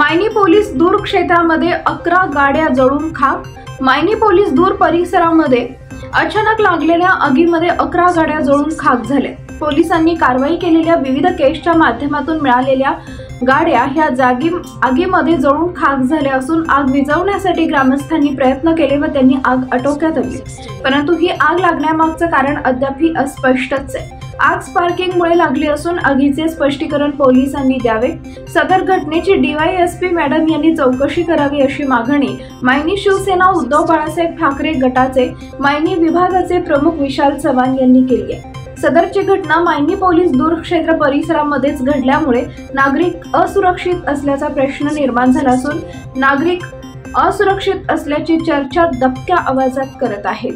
Mayani police दूर क्षेत्रामध्ये 11 गाड्या जळून खाक। मायनी पोलीस दूर परिसरामध्ये अचानक लागलेल्या आगीमध्ये 11 गाड्या जळून खाक झाल्या। पोलिसांनी कारवाई केलेल्या विविध केसच्या माध्यमातून मिळालेल्या गाड्या ह्या आगीमध्ये जळून खाक झाल्या असून आग विझवण्यासाठी ग्रामस्थांनी प्रयत्न केले व त्यांनी आग आटोक्यात आणली, परंतु ही आग लागण्यामागचं कारण अद्यापही अस्पष्टच आहे। आग स्पार्किंगमुळे लागली असून आगीचे स्पष्टीकरण पोलिसांनी द्यावे। सदर घटनेची DYSP मॅडम यांनी चौकशी करावी अशी मागणी मायनी शिवसेना उद्धव बाळासाहेब ठाकरे गटाचे मायनी विभागाचे प्रमुख विशाल चव्हाण यांनी केली आहे। सदरची घटना मायनी पोलीस दूर क्षेत्र परिसरामध्येच घडल्यामुळे नागरिक असुरक्षित असल्याचा प्रश्न निर्माण झाला असून नागरिक असुरक्षित असल्याची चर्चा दबक्या आवाजात करत आहेत।